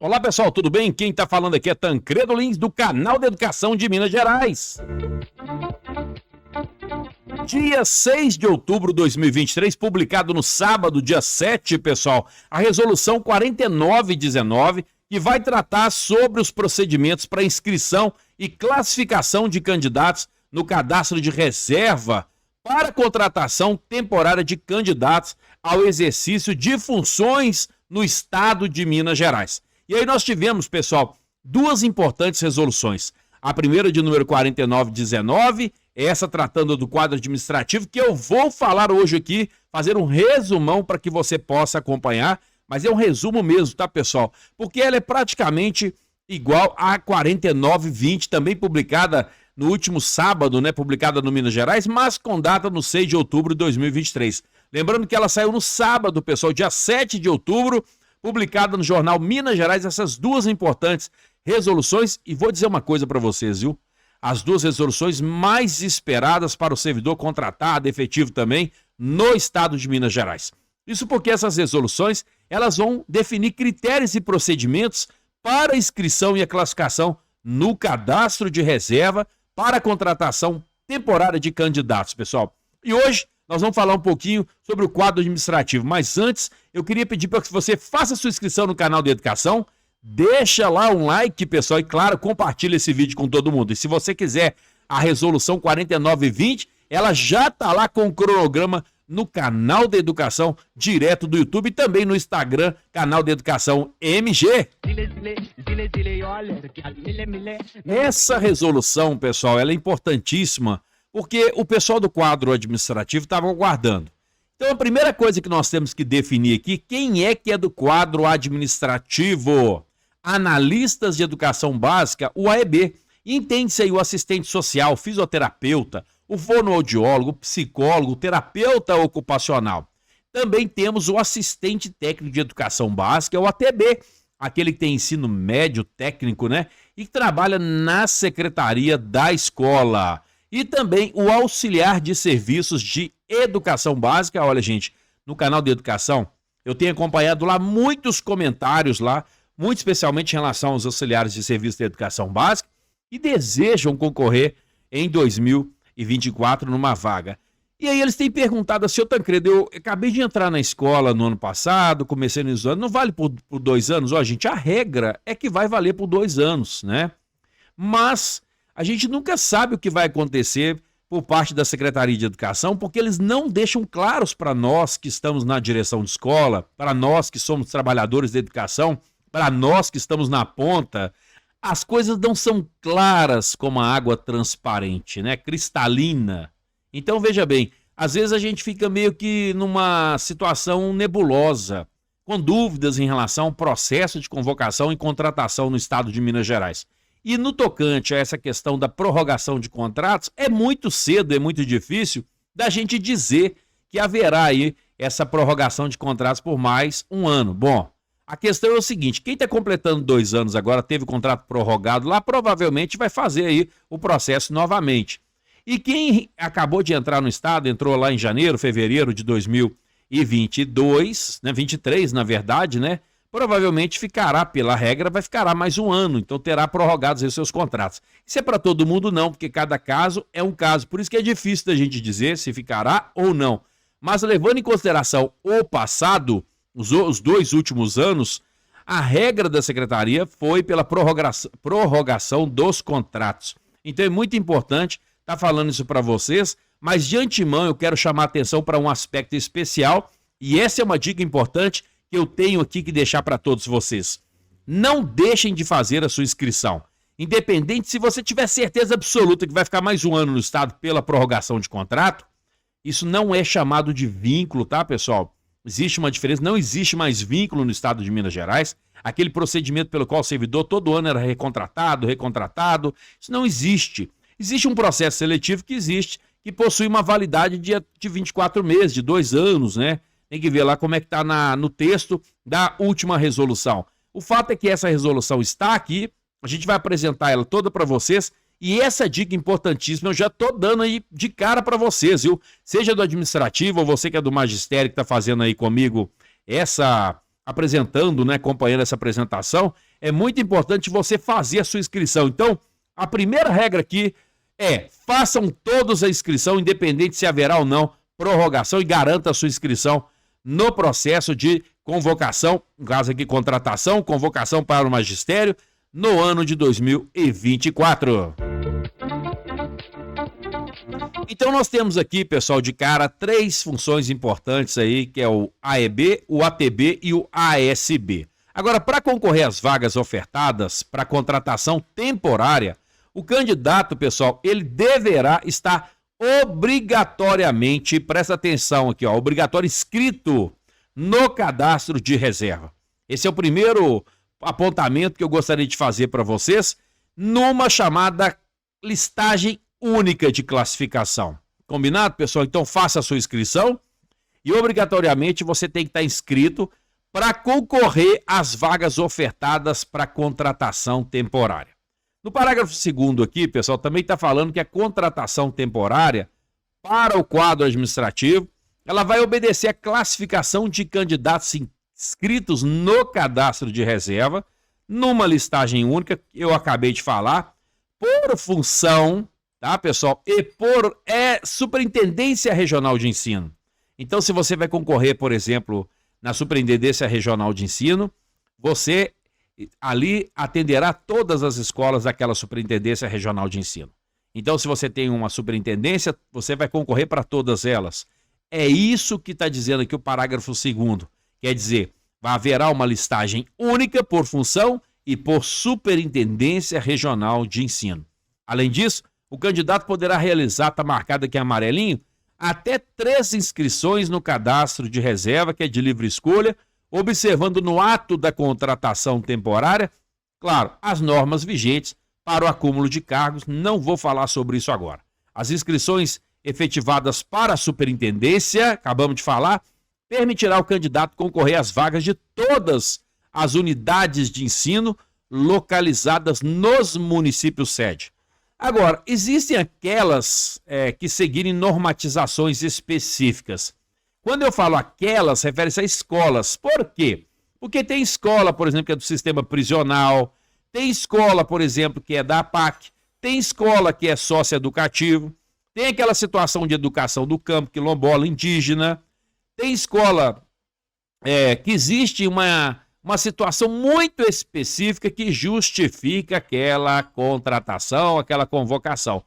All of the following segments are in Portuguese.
Olá pessoal, tudo bem? Quem está falando aqui é Tancredo Lins, do canal de Educação de Minas Gerais. Dia 6 de outubro de 2023, publicado no sábado, dia 7, pessoal, a resolução 4919, que vai tratar sobre os procedimentos para inscrição e classificação de candidatos no cadastro de reserva para contratação temporária de candidatos ao exercício de funções no estado de Minas Gerais. E aí nós tivemos, pessoal, duas importantes resoluções. A primeira de número 4919, essa tratando do quadro administrativo, que eu vou falar hoje aqui, fazer um resumão para que você possa acompanhar, mas é um resumo mesmo, tá, pessoal? Porque ela é praticamente igual a 4920, também publicada no último sábado, né, publicada no Minas Gerais, mas com data no 6 de outubro de 2023. Lembrando que ela saiu no sábado, pessoal, dia 7 de outubro, publicada no jornal Minas Gerais, essas duas importantes resoluções. E vou dizer uma coisa para vocês, viu? As duas resoluções mais esperadas para o servidor contratado, efetivo também, no estado de Minas Gerais. Isso porque essas resoluções, elas vão definir critérios e procedimentos para a inscrição e a classificação no cadastro de reserva para a contratação temporária de candidatos, pessoal. E hoje nós vamos falar um pouquinho sobre o quadro administrativo, mas antes eu queria pedir para que você faça a sua inscrição no canal de Educação, deixa lá um like, pessoal, e claro, compartilha esse vídeo com todo mundo. E se você quiser a resolução 4920, ela já está lá com o cronograma no canal de Educação, direto do YouTube e também no Instagram, canal de Educação MG. Essa resolução, pessoal, ela é importantíssima, porque o pessoal do quadro administrativo estava aguardando. Então, a primeira coisa que nós temos que definir aqui, quem é que é do quadro administrativo? Analistas de Educação Básica, o AEB. Entende-se aí o assistente social, fisioterapeuta, o fonoaudiólogo, psicólogo, terapeuta ocupacional. Também temos o assistente técnico de Educação Básica, o ATB, aquele que tem ensino médio técnico, né? E que trabalha na secretaria da escola. E também o auxiliar de serviços de educação básica. Olha, gente, no canal de Educação, eu tenho acompanhado lá muitos comentários lá, muito especialmente em relação aos auxiliares de serviços de educação básica, e desejam concorrer em 2024 numa vaga. E aí eles têm perguntado assim, Tancredo, eu acabei de entrar na escola no ano passado, comecei no ano, não vale por 2 anos? Ó, gente, a regra é que vai valer por 2 anos, né? Mas a gente nunca sabe o que vai acontecer por parte da Secretaria de Educação, porque eles não deixam claros para nós que estamos na direção de escola, para nós que somos trabalhadores da educação, para nós que estamos na ponta. As coisas não são claras como a água transparente, né? Cristalina. Então, veja bem, às vezes a gente fica meio que numa situação nebulosa, com dúvidas em relação ao processo de convocação e contratação no estado de Minas Gerais. E no tocante a essa questão da prorrogação de contratos, é muito cedo, é muito difícil da gente dizer que haverá aí essa prorrogação de contratos por mais um ano. Bom, a questão é o seguinte, quem está completando 2 anos agora, teve o contrato prorrogado lá, provavelmente vai fazer aí o processo novamente. E quem acabou de entrar no estado, entrou lá em janeiro, fevereiro de 2022, né, 23 na verdade, né? Provavelmente ficará, pela regra, vai ficar mais um ano, então terá prorrogados os seus contratos. Isso é para todo mundo não, porque cada caso é um caso, por isso que é difícil da gente dizer se ficará ou não. Mas levando em consideração o passado, os 2 últimos anos, a regra da secretaria foi pela prorrogação dos contratos. Então é muito importante estar falando isso para vocês, mas de antemão eu quero chamar a atenção para um aspecto especial, e essa é uma dica importante que eu tenho aqui que deixar para todos vocês. Não deixem de fazer a sua inscrição. Independente se você tiver certeza absoluta que vai ficar mais um ano no estado pela prorrogação de contrato, isso não é chamado de vínculo, tá, pessoal? Existe uma diferença, não existe mais vínculo no estado de Minas Gerais. Aquele procedimento pelo qual o servidor todo ano era recontratado, isso não existe. Existe um processo seletivo que possui uma validade de 24 meses, de 2 anos, né? Tem que ver lá como é que está no texto da última resolução. O fato é que essa resolução está aqui, a gente vai apresentar ela toda para vocês, e essa dica importantíssima eu já estou dando aí de cara para vocês, viu? Seja do administrativo ou você que é do magistério que está fazendo aí comigo apresentando, né, acompanhando essa apresentação, é muito importante você fazer a sua inscrição. Então, a primeira regra aqui é: façam todos a inscrição, independente se haverá ou não prorrogação, e garanta a sua inscrição no processo de convocação, no caso aqui, contratação, convocação para o magistério, no ano de 2024. Então nós temos aqui, pessoal, de cara, 3 funções importantes aí, que é o AEB, o ATB e o ASB. Agora, para concorrer às vagas ofertadas para contratação temporária, o candidato, pessoal, ele deverá estar obrigatoriamente, presta atenção aqui, ó, obrigatório inscrito no cadastro de reserva. Esse é o primeiro apontamento que eu gostaria de fazer para vocês, numa chamada listagem única de classificação. Combinado, pessoal? Então faça a sua inscrição e obrigatoriamente você tem que estar inscrito para concorrer às vagas ofertadas para contratação temporária. No parágrafo 2º aqui, pessoal, também está falando que a contratação temporária para o quadro administrativo, ela vai obedecer à classificação de candidatos inscritos no cadastro de reserva, numa listagem única, que eu acabei de falar, por função, tá, pessoal? E por Superintendência Regional de Ensino. Então, se você vai concorrer, por exemplo, na Superintendência Regional de Ensino, você ali atenderá todas as escolas daquela Superintendência Regional de Ensino. Então, se você tem uma superintendência, você vai concorrer para todas elas. É isso que está dizendo aqui o parágrafo 2º. Quer dizer, haverá uma listagem única por função e por Superintendência Regional de Ensino. Além disso, o candidato poderá realizar, está marcado aqui em amarelinho, até 3 inscrições no cadastro de reserva, que é de livre escolha, observando no ato da contratação temporária, claro, as normas vigentes para o acúmulo de cargos. Não vou falar sobre isso agora. As inscrições efetivadas para a superintendência, acabamos de falar, permitirá ao candidato concorrer às vagas de todas as unidades de ensino localizadas nos municípios sede. Agora, existem aquelas que seguirem normatizações específicas. Quando eu falo aquelas, refere-se a escolas. Por quê? Porque tem escola, por exemplo, que é do sistema prisional, tem escola, por exemplo, que é da APAC, tem escola que é socioeducativo, tem aquela situação de educação do campo, quilombola, indígena, tem escola que existe uma situação muito específica que justifica aquela contratação, aquela convocação.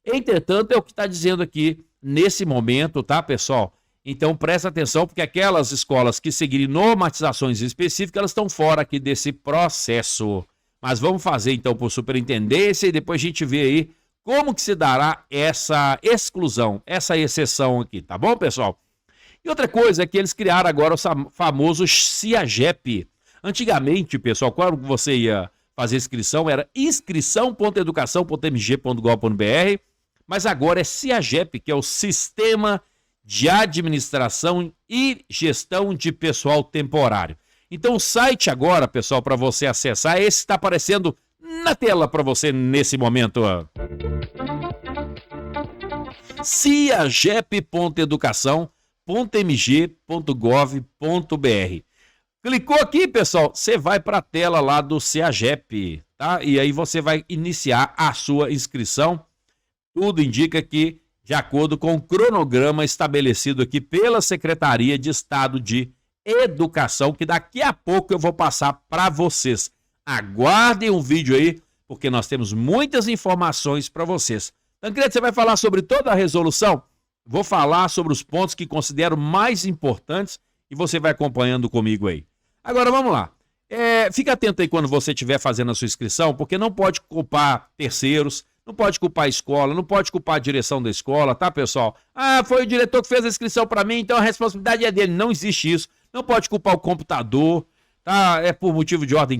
Entretanto, é o que está dizendo aqui nesse momento, tá, pessoal? Então, presta atenção, porque aquelas escolas que seguirem normatizações específicas, elas estão fora aqui desse processo. Mas vamos fazer, então, por superintendência e depois a gente vê aí como que se dará essa exclusão, essa exceção aqui, tá bom, pessoal? E outra coisa é que eles criaram agora o famoso CIAGEP. Antigamente, pessoal, quando você ia fazer inscrição, era inscrição.educação.mg.gov.br, mas agora é CIAGEP, que é o Sistema de Administração e Gestão de Pessoal Temporário. Então o site agora, pessoal, para você acessar, esse está aparecendo na tela para você nesse momento. ciagep.educação.mg.gov.br. Clicou aqui, pessoal, você vai para a tela lá do CIAGEP, tá? E aí você vai iniciar a sua inscrição. Tudo indica que de acordo com o cronograma estabelecido aqui pela Secretaria de Estado de Educação, que daqui a pouco eu vou passar para vocês. Aguardem um vídeo aí, porque nós temos muitas informações para vocês. Tancredo, você vai falar sobre toda a resolução? Vou falar sobre os pontos que considero mais importantes e você vai acompanhando comigo aí. Agora vamos lá. Fica atento aí quando você estiver fazendo a sua inscrição, porque não pode culpar terceiros, não pode culpar a escola, não pode culpar a direção da escola, tá, pessoal? Ah, foi o diretor que fez a inscrição para mim, então a responsabilidade é dele. Não existe isso. Não pode culpar o computador, tá? É por motivo de ordem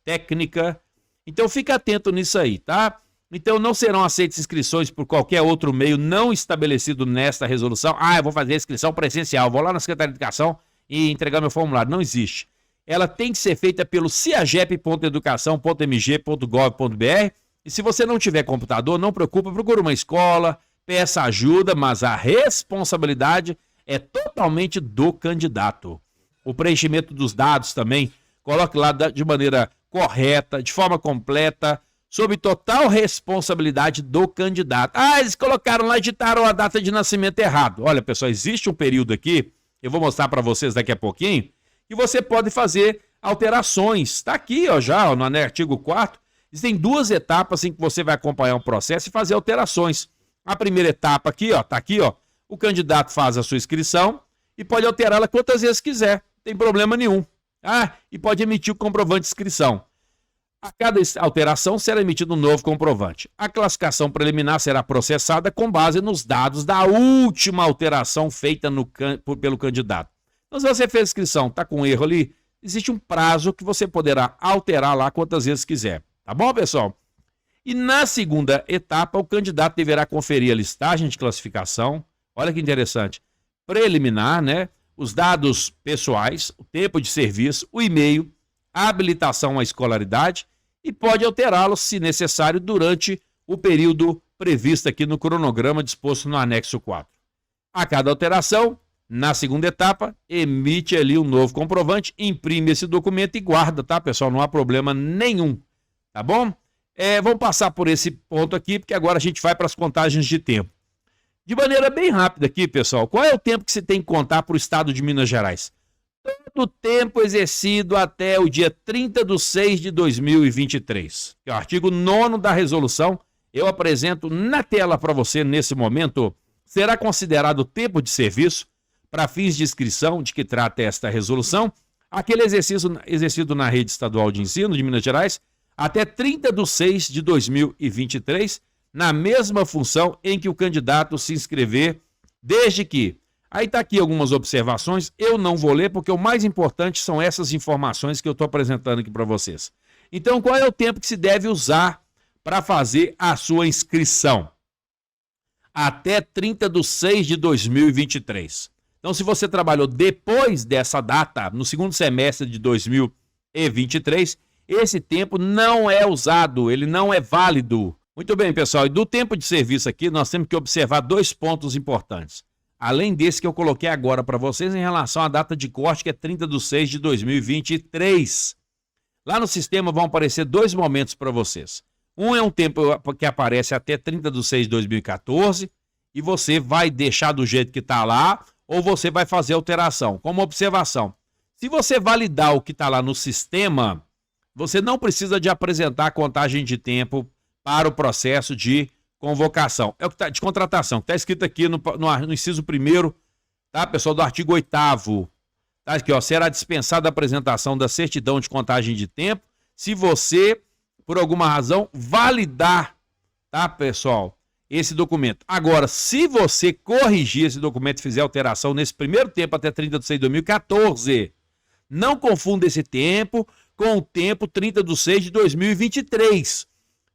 técnica. Então fica atento nisso aí, tá? Então não serão aceitas inscrições por qualquer outro meio não estabelecido nesta resolução. Ah, eu vou fazer a inscrição presencial, vou lá na Secretaria de Educação e entregar meu formulário. Não existe. Ela tem que ser feita pelo ciagep.educação.mg.gov.br. E se você não tiver computador, não preocupa, procura uma escola, peça ajuda, mas a responsabilidade é totalmente do candidato. O preenchimento dos dados também, coloque lá de maneira correta, de forma completa, sob total responsabilidade do candidato. Ah, eles colocaram lá e digitaram a data de nascimento errado. Olha, pessoal, existe um período aqui, eu vou mostrar para vocês daqui a pouquinho, que você pode fazer alterações. Está aqui, ó, já, ó, no artigo 4º, existem 2 etapas em que você vai acompanhar um processo e fazer alterações. A primeira etapa aqui, ó, tá aqui, ó, o candidato faz a sua inscrição e pode alterá-la quantas vezes quiser, não tem problema nenhum. Ah, e pode emitir o comprovante de inscrição. A cada alteração será emitido um novo comprovante. A classificação preliminar será processada com base nos dados da última alteração feita pelo candidato. Então, se você fez a inscrição, está com erro ali, existe um prazo que você poderá alterar lá quantas vezes quiser. Tá bom, pessoal? E na segunda etapa, o candidato deverá conferir a listagem de classificação. Olha que interessante. Preliminar, né? Os dados pessoais, o tempo de serviço, o e-mail, a habilitação à escolaridade e pode alterá-los, se necessário, durante o período previsto aqui no cronograma disposto no anexo 4. A cada alteração, na segunda etapa, emite ali um novo comprovante, imprime esse documento e guarda, tá, pessoal? Não há problema nenhum, tá bom? Vamos passar por esse ponto aqui, porque agora a gente vai para as contagens de tempo. De maneira bem rápida aqui, pessoal, qual é o tempo que se tem que contar para o estado de Minas Gerais? Todo o tempo exercido até o dia 30/6/2023. Que é o artigo 9º da resolução, eu apresento na tela para você nesse momento, será considerado tempo de serviço para fins de inscrição de que trata esta resolução, aquele exercício exercido na rede estadual de ensino de Minas Gerais até 30/6/2023, na mesma função em que o candidato se inscrever, desde que... Aí está aqui algumas observações, eu não vou ler porque o mais importante são essas informações que eu estou apresentando aqui para vocês. Então, qual é o tempo que se deve usar para fazer a sua inscrição? Até 30/6/2023. Então, se você trabalhou depois dessa data, no segundo semestre de 2023, esse tempo não é usado, ele não é válido. Muito bem, pessoal, e do tempo de serviço aqui, nós temos que observar 2 pontos importantes. Além desse que eu coloquei agora para vocês em relação à data de corte, que é 30/6/2023. Lá no sistema vão aparecer 2 momentos para vocês. Um é um tempo que aparece até 30/6/2014 e você vai deixar do jeito que está lá ou você vai fazer alteração. Como observação, se você validar o que está lá no sistema, você não precisa de apresentar a contagem de tempo para o processo de convocação. É o que tá de contratação, que está escrito aqui no inciso 1º, tá, pessoal, do artigo 8º. Tá aqui, ó, será dispensada a apresentação da certidão de contagem de tempo se você, por alguma razão, validar, tá, pessoal, esse documento. Agora, se você corrigir esse documento e fizer alteração nesse primeiro tempo até 30/6/2014, não confunda esse tempo com o tempo 30/6/2023.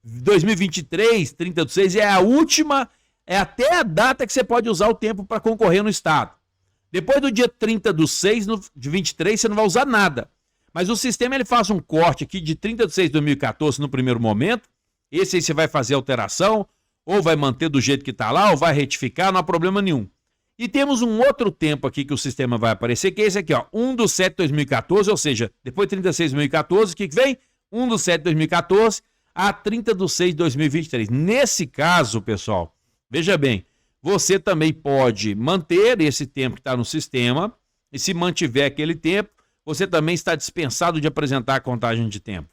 2023, 30/6, é a última, é até a data que você pode usar o tempo para concorrer no estado. Depois do dia 30/6/23, você não vai usar nada. Mas o sistema ele faz um corte aqui de 30/6/2014 no primeiro momento. Esse aí você vai fazer alteração, ou vai manter do jeito que está lá, ou vai retificar, não há problema nenhum. E temos um outro tempo aqui que o sistema vai aparecer, que é esse aqui, ó, 1/7/2014, ou seja, depois de 30/6/2014, o que vem? 1/7/2014 a 30/6/2023. Nesse caso, pessoal, veja bem, você também pode manter esse tempo que está no sistema, e se mantiver aquele tempo, você também está dispensado de apresentar a contagem de tempo.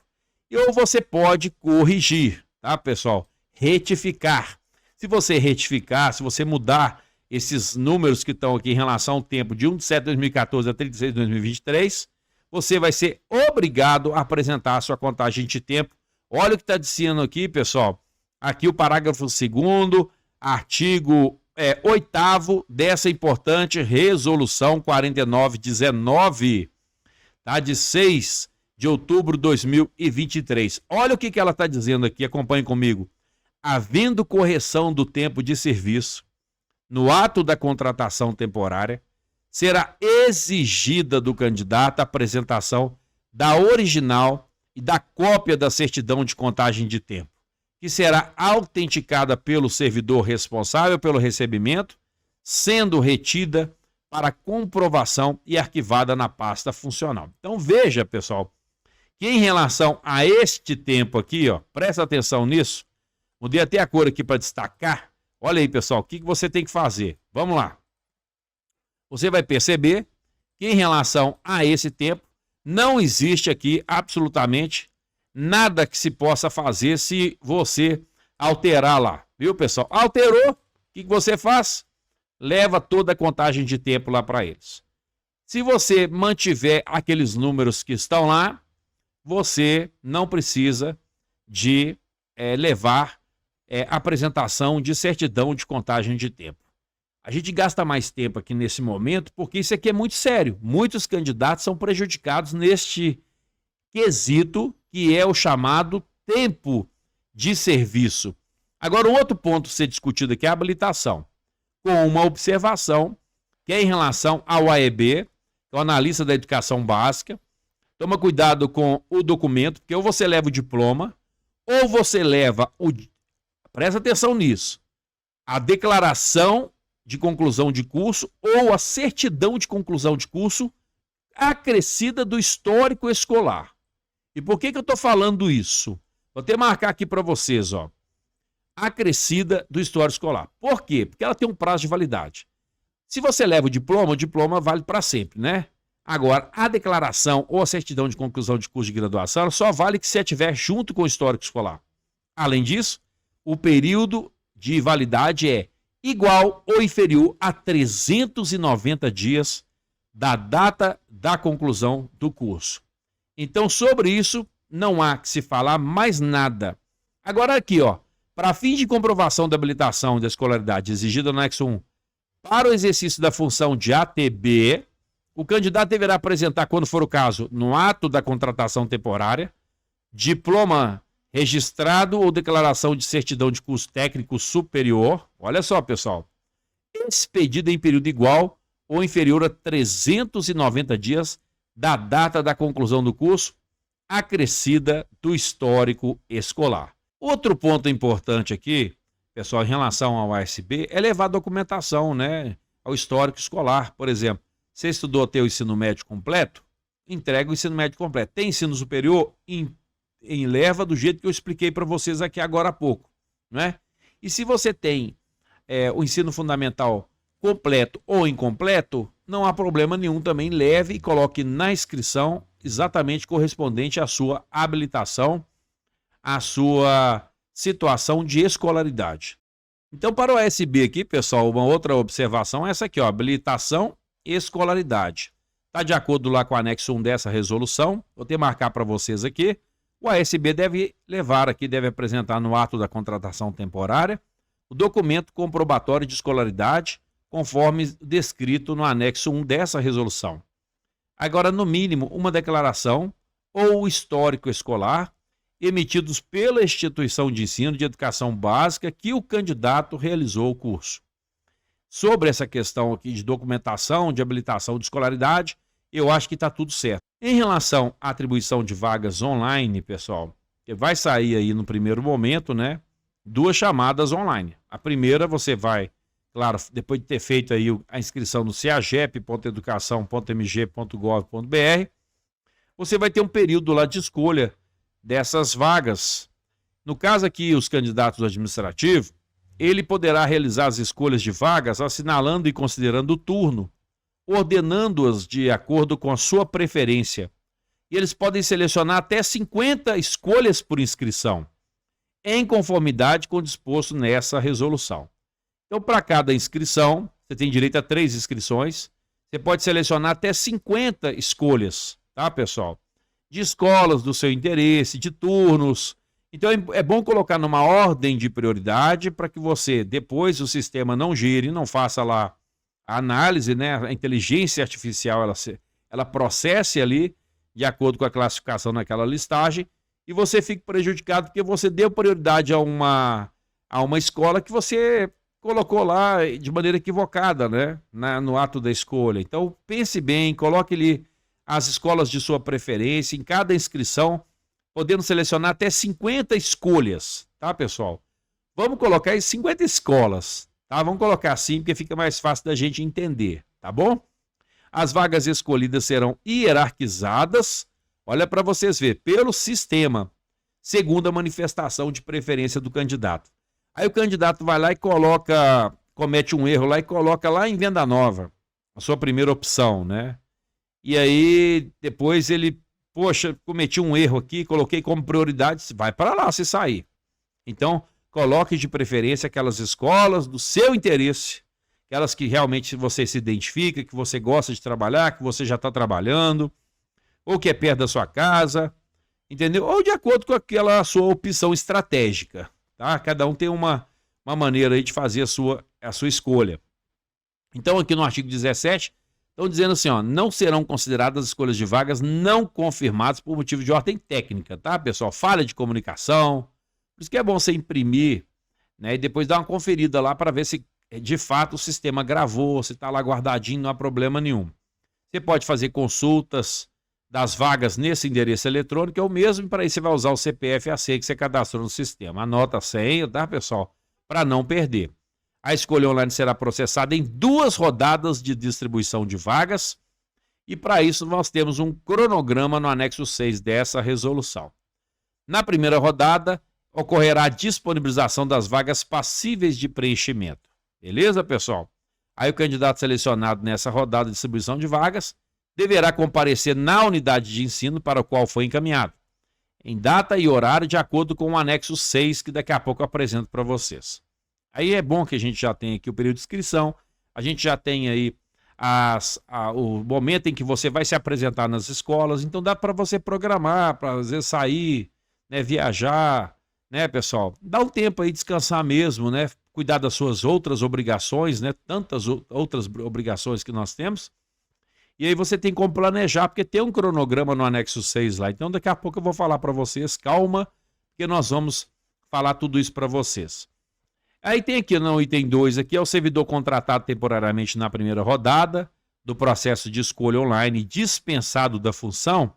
Ou você pode corrigir, tá, pessoal? Retificar. Se você retificar, se você mudar esses números que estão aqui em relação ao tempo de 1/7/2014 a 30/6/2023, você vai ser obrigado a apresentar a sua contagem de tempo. Olha o que está dizendo aqui, pessoal. Aqui o parágrafo 2º, artigo 8º dessa importante resolução 4919, tá? De 6 de outubro de 2023. Olha o que ela está dizendo aqui, acompanhe comigo. Havendo correção do tempo de serviço no ato da contratação temporária, será exigida do candidato a apresentação da original e da cópia da certidão de contagem de tempo, que será autenticada pelo servidor responsável pelo recebimento, sendo retida para comprovação e arquivada na pasta funcional. Então veja, pessoal, que em relação a este tempo aqui, ó, presta atenção nisso, mudei até a cor aqui para destacar. Olha aí, pessoal, o que você tem que fazer? Vamos lá. Você vai perceber que em relação a esse tempo, não existe aqui absolutamente nada que se possa fazer se você alterar lá. Viu, pessoal? Alterou, o que você faz? Leva toda a contagem de tempo lá para eles. Se você mantiver aqueles números que estão lá, você não precisa de levar apresentação de certidão de contagem de tempo. A gente gasta mais tempo aqui nesse momento porque isso aqui é muito sério. Muitos candidatos são prejudicados neste quesito que é o chamado tempo de serviço. Agora, um outro ponto a ser discutido aqui é a habilitação, com uma observação que é em relação ao AEB, que é o analista da educação básica. Toma cuidado com o documento, porque ou você leva o diploma, ou você leva o... Presta atenção nisso. A declaração de conclusão de curso ou a certidão de conclusão de curso acrescida do histórico escolar. E por que eu estou falando isso? Vou até marcar aqui para vocês, ó. Acrescida do histórico escolar. Por quê? Porque ela tem um prazo de validade. Se você leva o diploma vale para sempre, né? Agora, a declaração ou a certidão de conclusão de curso de graduação ela só vale que se estiver junto com o histórico escolar. Além disso, o período de validade é igual ou inferior a 390 dias da data da conclusão do curso. Então, sobre isso, não há que se falar mais nada. Agora aqui, ó, para fim de comprovação da habilitação da escolaridade exigida no anexo 1 para o exercício da função de ATB, o candidato deverá apresentar, quando for o caso, no ato da contratação temporária, diploma registrado ou declaração de certidão de curso técnico superior. Olha só, pessoal. Expedida em período igual ou inferior a 390 dias da data da conclusão do curso, acrescida do histórico escolar. Outro ponto importante aqui, pessoal, em relação ao ASB, é levar documentação, né, ao histórico escolar. Por exemplo, você estudou até o ensino médio completo? Entrega o ensino médio completo. Tem ensino superior? Em leva do jeito que eu expliquei para vocês aqui agora há pouco, né? E se você tem o ensino fundamental completo ou incompleto, não há problema nenhum também, leve e coloque na inscrição exatamente correspondente à sua habilitação, à sua situação de escolaridade. Então, para o ASB aqui, pessoal, uma outra observação é essa aqui, ó, habilitação e escolaridade. Está de acordo lá com o anexo 1 dessa resolução, vou até marcar para vocês aqui. O ASB deve apresentar no ato da contratação temporária o documento comprobatório de escolaridade, conforme descrito no anexo 1 dessa resolução. Agora, no mínimo, uma declaração ou histórico escolar emitidos pela instituição de ensino de educação básica que o candidato realizou o curso. Sobre essa questão aqui de documentação, de habilitação de escolaridade, eu acho que está tudo certo. Em relação à atribuição de vagas online, pessoal, vai sair aí no primeiro momento, né, 2 chamadas online. A primeira você vai, claro, depois de ter feito aí a inscrição no ceagep.educação.mg.gov.br, você vai ter um período lá de escolha dessas vagas. No caso aqui, os candidatos do administrativo, ele poderá realizar as escolhas de vagas assinalando e considerando o turno, ordenando-as de acordo com a sua preferência. E eles podem selecionar até 50 escolhas por inscrição, em conformidade com o disposto nessa resolução. Então, para cada inscrição, você tem direito a 3 inscrições, você pode selecionar até 50 escolhas, tá, pessoal? De escolas do seu interesse, de turnos. Então, é bom colocar numa ordem de prioridade para que você, depois, o sistema não gire, não faça lá a análise, né? A inteligência artificial, ela processe ali, de acordo com a classificação naquela listagem, e você fique prejudicado porque você deu prioridade a uma escola que você colocou lá de maneira equivocada, né? No ato da escolha. Então, pense bem, coloque ali as escolas de sua preferência, em cada inscrição, podendo selecionar até 50 escolhas, tá, pessoal? Vamos colocar aí 50 escolas, tá? Vamos colocar assim, porque fica mais fácil da gente entender, tá bom? As vagas escolhidas serão hierarquizadas. Olha para vocês verem, pelo sistema, segundo a manifestação de preferência do candidato. Aí o candidato vai lá e comete um erro lá e coloca lá em Venda Nova, a sua primeira opção, né? E aí depois ele, poxa, cometi um erro aqui, coloquei como prioridade, vai para lá se sair. Então, coloque de preferência aquelas escolas do seu interesse, aquelas que realmente você se identifica, que você gosta de trabalhar, que você já está trabalhando, ou que é perto da sua casa, entendeu? Ou de acordo com aquela sua opção estratégica, tá? Cada um tem uma maneira aí de fazer a sua escolha. Então, aqui no artigo 17, estão dizendo assim, ó, não serão consideradas escolhas de vagas não confirmadas por motivo de ordem técnica, tá, pessoal? Falha de comunicação. Por isso que é bom você imprimir, né, e depois dar uma conferida lá para ver se de fato o sistema gravou, se está lá guardadinho, não há problema nenhum. Você pode fazer consultas das vagas nesse endereço eletrônico, é o mesmo, para isso você vai usar o CPF e a senha que você cadastrou no sistema. Anota a senha, tá, pessoal? Para não perder. A escolha online será processada em 2 rodadas de distribuição de vagas e para isso nós temos um cronograma no anexo 6 dessa resolução. Na primeira rodada, ocorrerá a disponibilização das vagas passíveis de preenchimento. Beleza, pessoal? Aí o candidato selecionado nessa rodada de distribuição de vagas deverá comparecer na unidade de ensino para o qual foi encaminhado, em data e horário de acordo com o anexo 6, que daqui a pouco eu apresento para vocês. Aí é bom que a gente já tem aqui o período de inscrição, a gente já tem aí o momento em que você vai se apresentar nas escolas, então dá para você programar, para às vezes sair, né, viajar, né, pessoal? Dá um tempo aí, descansar mesmo, né? Cuidar das suas outras obrigações, né? Tantas outras obrigações que nós temos. E aí você tem como planejar, porque tem um cronograma no anexo 6 lá. Então daqui a pouco eu vou falar para vocês, calma, porque nós vamos falar tudo isso para vocês. Aí tem aqui no item 2, aqui é o servidor contratado temporariamente na primeira rodada do processo de escolha online dispensado da função,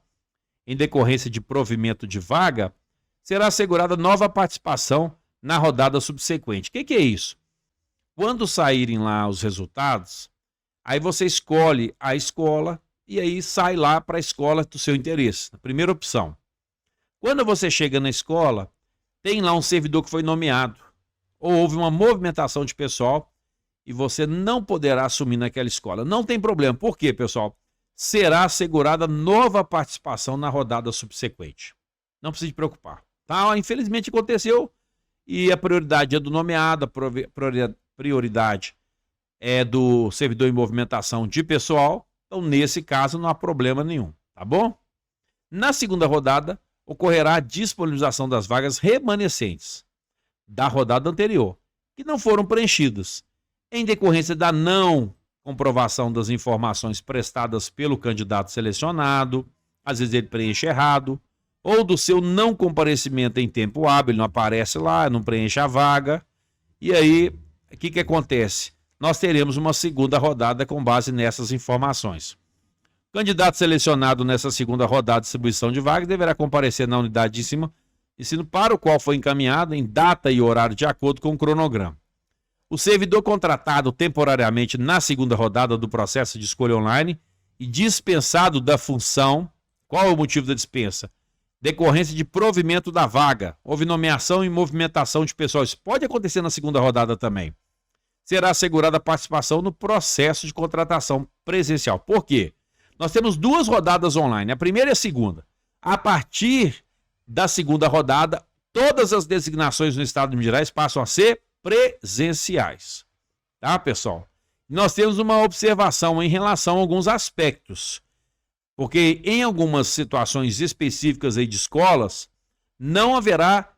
em decorrência de provimento de vaga, será assegurada nova participação na rodada subsequente. O que é isso? Quando saírem lá os resultados, aí você escolhe a escola e aí sai lá para a escola do seu interesse, a primeira opção. Quando você chega na escola, tem lá um servidor que foi nomeado, ou houve uma movimentação de pessoal e você não poderá assumir naquela escola. Não tem problema. Por quê, pessoal? Será assegurada nova participação na rodada subsequente. Não precisa se preocupar. Tá? Infelizmente aconteceu e a prioridade é do nomeado, a prioridade é do servidor em movimentação de pessoal. Então, nesse caso, não há problema nenhum. Tá bom? Na segunda rodada, ocorrerá a disponibilização das vagas remanescentes da rodada anterior, que não foram preenchidas, em decorrência da não comprovação das informações prestadas pelo candidato selecionado, às vezes ele preenche errado, ou do seu não comparecimento em tempo hábil, ele não aparece lá, não preenche a vaga, e aí, o que acontece? Nós teremos uma segunda rodada com base nessas informações. O candidato selecionado nessa segunda rodada de distribuição de vagas deverá comparecer na unidade de ensino para o qual foi encaminhado em data e horário de acordo com o cronograma. O servidor contratado temporariamente na segunda rodada do processo de escolha online e dispensado da função, qual é o motivo da dispensa? Decorrência de provimento da vaga, houve nomeação e movimentação de pessoal, isso pode acontecer na segunda rodada também. Será assegurada a participação no processo de contratação presencial. Por quê? Nós temos 2 rodadas online, a primeira e a segunda. A partir da segunda rodada, todas as designações no estado de Minas Gerais passam a ser presenciais. Tá, pessoal? Nós temos uma observação em relação a alguns aspectos. Porque em algumas situações específicas aí de escolas, não haverá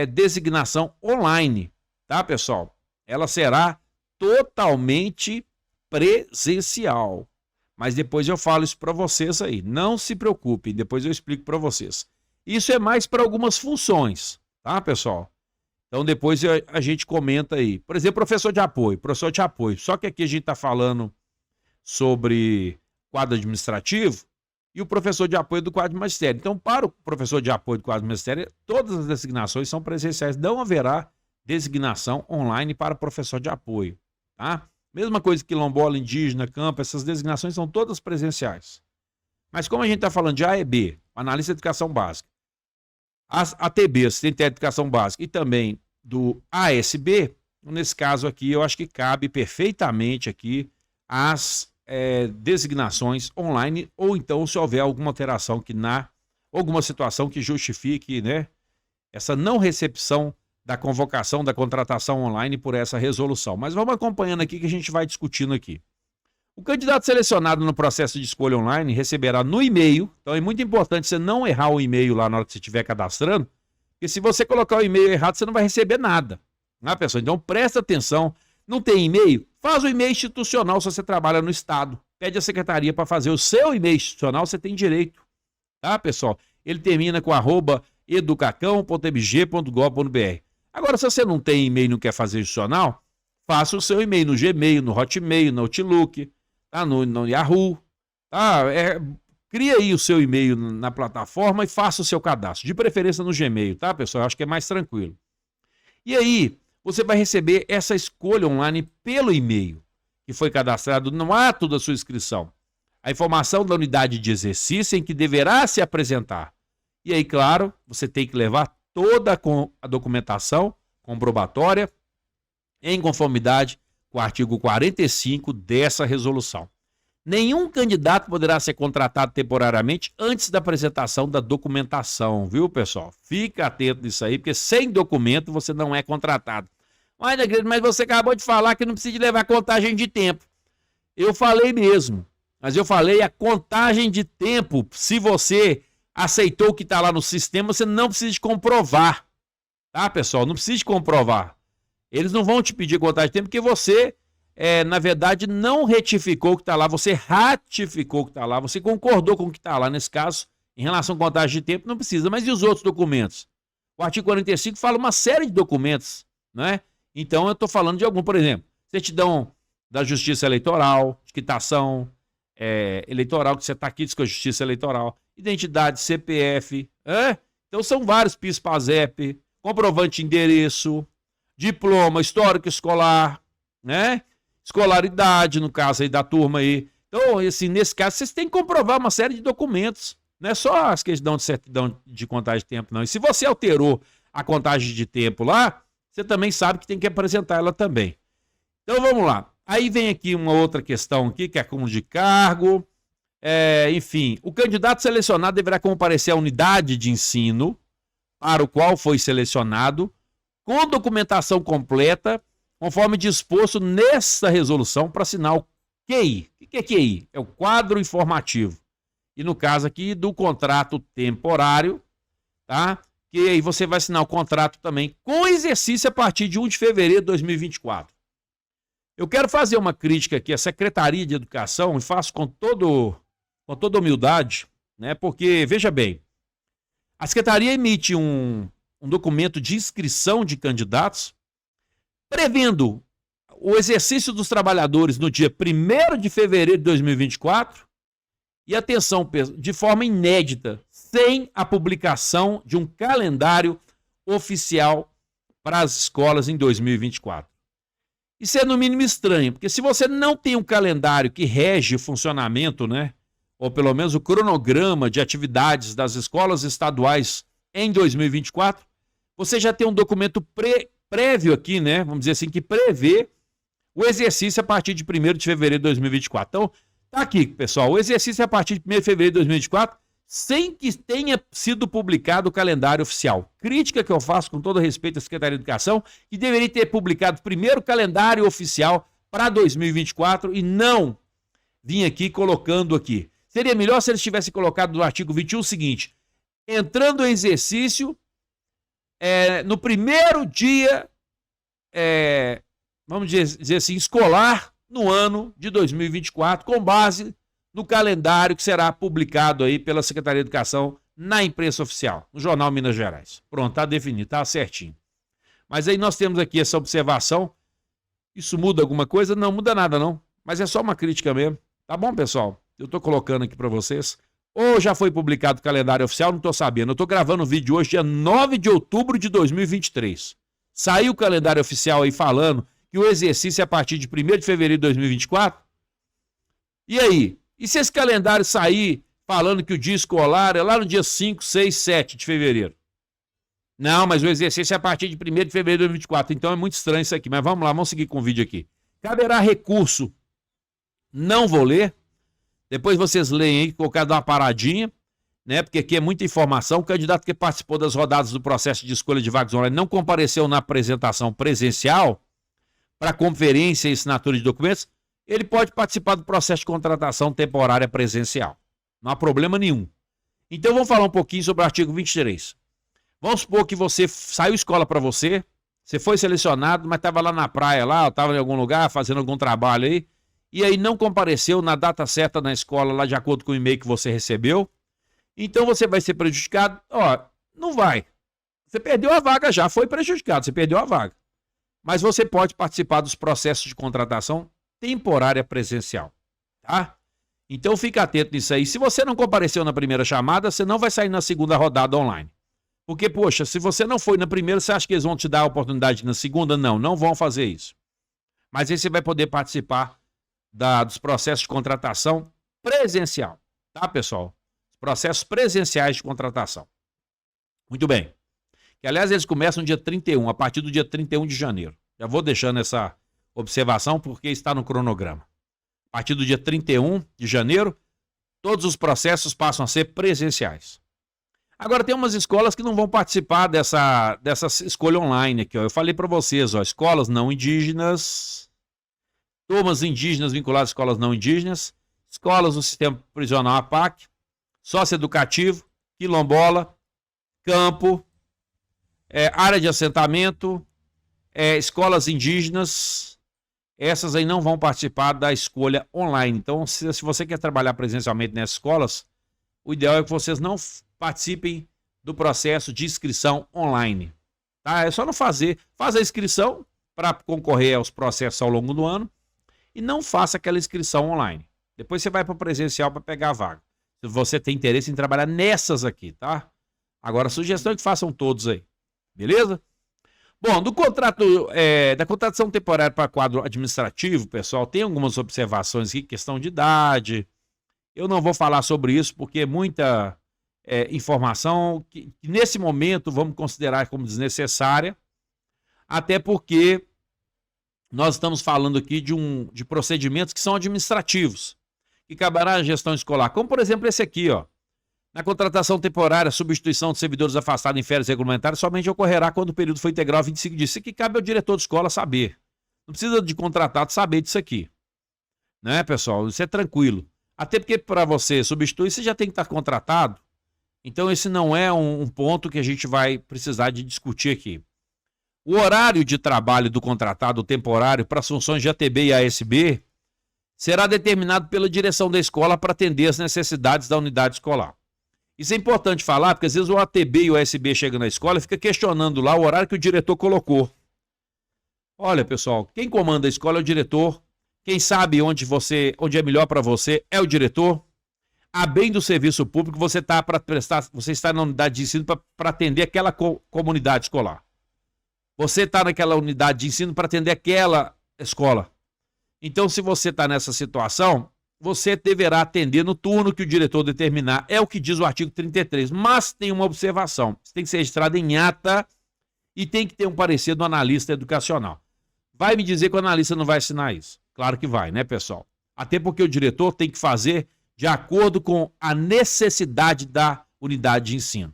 designação online. Tá, pessoal? Ela será totalmente presencial. Mas depois eu falo isso para vocês aí. Não se preocupem, depois eu explico para vocês. Isso é mais para algumas funções, tá, pessoal? Então depois a gente comenta aí. Por exemplo, professor de apoio. Só que aqui a gente está falando sobre quadro administrativo e o professor de apoio do quadro de magistério. Então, para o professor de apoio do quadro de magistério, todas as designações são presenciais. Não haverá designação online para professor de apoio, tá? Mesma coisa que quilombola, indígena, campo, essas designações são todas presenciais. Mas como a gente está falando de AEB, Analista de Educação Básica, as ATB, Assistente de Educação Básica, e também do ASB, nesse caso aqui, eu acho que cabe perfeitamente aqui as designações online, ou então se houver alguma alteração alguma situação que justifique, né, essa não recepção da convocação da contratação online por essa resolução. Mas vamos acompanhando aqui que a gente vai discutindo aqui. O candidato selecionado no processo de escolha online receberá no e-mail, então é muito importante você não errar o e-mail lá na hora que você estiver cadastrando, porque se você colocar o e-mail errado, você não vai receber nada, né, pessoal? Então presta atenção, não tem e-mail? Faz o e-mail institucional se você trabalha no Estado. Pede à secretaria para fazer o seu e-mail institucional, você tem direito, tá, pessoal? Ele termina com @educacão.mg.gov.br. Agora, se você não tem e-mail e não quer fazer institucional, faça o seu e-mail no Gmail, no Hotmail, no Outlook, tá? no Yahoo. Tá? Cria aí o seu e-mail na plataforma e faça o seu cadastro. De preferência no Gmail, tá, pessoal? Eu acho que é mais tranquilo. E aí, você vai receber essa escolha online pelo e-mail, que foi cadastrado no ato da sua inscrição. A informação da unidade de exercício em que deverá se apresentar. E aí, claro, você tem que levar toda a documentação comprobatória em conformidade com o artigo 45 dessa resolução. Nenhum candidato poderá ser contratado temporariamente antes da apresentação da documentação, viu, pessoal? Fica atento nisso aí, porque sem documento você não é contratado. Mas você acabou de falar que não precisa levar contagem de tempo. Eu falei mesmo, mas eu falei a contagem de tempo, se você aceitou o que está lá no sistema, você não precisa de comprovar, tá, pessoal? Não precisa de comprovar. Eles não vão te pedir contagem de tempo porque você, na verdade, não retificou o que está lá, você ratificou o que está lá, você concordou com o que está lá. Nesse caso, em relação à contagem de tempo, não precisa. Mas e os outros documentos? O artigo 45 fala uma série de documentos, né? Então, eu estou falando de algum, por exemplo, certidão da Justiça Eleitoral, de quitação eleitoral, que você está aqui, diz que é a Justiça Eleitoral, identidade, CPF, então são vários, PIS, PASEP, comprovante de endereço, diploma, histórico escolar, né? Escolaridade, no caso aí da turma aí. Então, assim, nesse caso, vocês têm que comprovar uma série de documentos, não é só as questões de certidão de contagem de tempo, não. E se você alterou a contagem de tempo lá, você também sabe que tem que apresentar ela também. Então, vamos lá. Aí vem aqui uma outra questão aqui, que é acúmulo de cargo. Enfim, o candidato selecionado deverá comparecer à unidade de ensino para o qual foi selecionado, com documentação completa, conforme disposto nessa resolução, para assinar o QI. O que é QI? É o quadro informativo. E no caso aqui do contrato temporário, tá? Que aí você vai assinar o contrato também com exercício a partir de 1 de fevereiro de 2024. Eu quero fazer uma crítica aqui à Secretaria de Educação e faço com toda humildade, né? Porque, veja bem, a Secretaria emite um documento de inscrição de candidatos prevendo o exercício dos trabalhadores no dia 1º de fevereiro de 2024 e, atenção, de forma inédita, sem a publicação de um calendário oficial para as escolas em 2024. Isso é no mínimo estranho, porque se você não tem um calendário que rege o funcionamento, né, ou pelo menos o cronograma de atividades das escolas estaduais em 2024, você já tem um documento prévio aqui, né, vamos dizer assim, que prevê o exercício a partir de 1º de fevereiro de 2024. Então, tá aqui, pessoal, o exercício é a partir de 1º de fevereiro de 2024, sem que tenha sido publicado o calendário oficial. Crítica que eu faço com todo respeito à Secretaria de Educação, que deveria ter publicado primeiro o calendário oficial para 2024 e não vir aqui colocando aqui. Seria melhor se eles tivessem colocado no artigo 21 o seguinte: entrando em exercício no primeiro dia, vamos dizer assim, escolar no ano de 2024, com base no calendário que será publicado aí pela Secretaria de Educação na imprensa oficial, no Jornal Minas Gerais. Pronto, tá definido, tá certinho. Mas aí nós temos aqui essa observação. Isso muda alguma coisa? Não muda nada não, mas é só uma crítica mesmo. Tá bom, pessoal? Eu tô colocando aqui para vocês. Ou já foi publicado o calendário oficial, não tô sabendo. Eu tô gravando o vídeo hoje, dia 9 de outubro de 2023. Saiu o calendário oficial aí falando que o exercício é a partir de 1º de fevereiro de 2024? E aí? E se esse calendário sair falando que o dia escolar é lá no dia 5, 6, 7 de fevereiro. Não, mas o exercício é a partir de 1º de fevereiro de 2024. Então é muito estranho isso aqui. Mas vamos lá, vamos seguir com o vídeo aqui. Caberá recurso. Não vou ler. Depois vocês leem aí, que eu quero dar uma paradinha, né? Porque aqui é muita informação. O candidato que participou das rodadas do processo de escolha de vagas online não compareceu na apresentação presencial para conferência e assinatura de documentos, ele pode participar do processo de contratação temporária presencial. Não há problema nenhum. Então vamos falar um pouquinho sobre o artigo 23. Vamos supor que você saiu escola para você, você foi selecionado, mas estava lá na praia, lá, estava em algum lugar fazendo algum trabalho aí, e aí não compareceu na data certa na escola, lá de acordo com o e-mail que você recebeu. Então você vai ser prejudicado? Ó, não vai. Você perdeu a vaga já, foi prejudicado, você perdeu a vaga. Mas você pode participar dos processos de contratação temporária presencial, tá? Então fica atento nisso aí. Se você não compareceu na primeira chamada, você não vai sair na segunda rodada online. Porque, poxa, se você não foi na primeira, você acha que eles vão te dar a oportunidade na segunda? Não, não vão fazer isso. Mas aí você vai poder participar dos processos de contratação presencial, tá, pessoal? Processos presenciais de contratação. Muito bem. Que, aliás, eles começam no dia 31, a partir do dia 31 de janeiro. Já vou deixando essa observação porque está no cronograma. A partir do dia 31 de janeiro, todos os processos passam a ser presenciais. Agora, tem umas escolas que não vão participar dessa escolha online aqui, ó. Eu falei para vocês, ó, escolas não indígenas, turmas indígenas vinculadas a escolas não indígenas, escolas do sistema prisional APAC, socioeducativo, quilombola, campo, área de assentamento, escolas indígenas, essas aí não vão participar da escolha online. Então, se você quer trabalhar presencialmente nessas escolas, o ideal é que vocês não participem do processo de inscrição online. Tá? É só não faz a inscrição para concorrer aos processos ao longo do ano e não faça aquela inscrição online. Depois você vai para o presencial para pegar a vaga. Se você tem interesse em trabalhar nessas aqui, tá? Agora, a sugestão é que façam todos aí. Beleza? Bom, do contrato, da contratação temporária para quadro administrativo, pessoal, tem algumas observações aqui, questão de idade. Eu não vou falar sobre isso porque é muita informação que nesse momento vamos considerar como desnecessária, até porque nós estamos falando aqui de procedimentos que são administrativos, que caberá à gestão escolar, como por exemplo esse aqui, ó. Na contratação temporária, substituição de servidores afastados em férias regulamentares somente ocorrerá quando o período for integral 25 dias. Isso aqui cabe ao diretor de escola saber. Não precisa de contratado saber disso aqui. Né, pessoal? Isso é tranquilo. Até porque para você substituir, você já tem que estar contratado. Então esse não é um ponto que a gente vai precisar de discutir aqui. O horário de trabalho do contratado temporário para as funções de ATB e ASB será determinado pela direção da escola para atender as necessidades da unidade escolar. Isso é importante falar, porque às vezes o ATB e o ASB chegam na escola e fica questionando lá o horário que o diretor colocou. Olha, pessoal, quem comanda a escola é o diretor. Quem sabe onde é melhor para você é o diretor. A bem do serviço público, você está na unidade de ensino para atender aquela comunidade escolar. Você está naquela unidade de ensino para atender aquela escola. Então, se você está nessa situação, você deverá atender no turno que o diretor determinar. É o que diz o artigo 33. Mas tem uma observação. Você tem que ser registrado em ata e tem que ter um parecer do analista educacional. Vai me dizer que o analista não vai assinar isso? Claro que vai, né, pessoal? Até porque o diretor tem que fazer de acordo com a necessidade da unidade de ensino,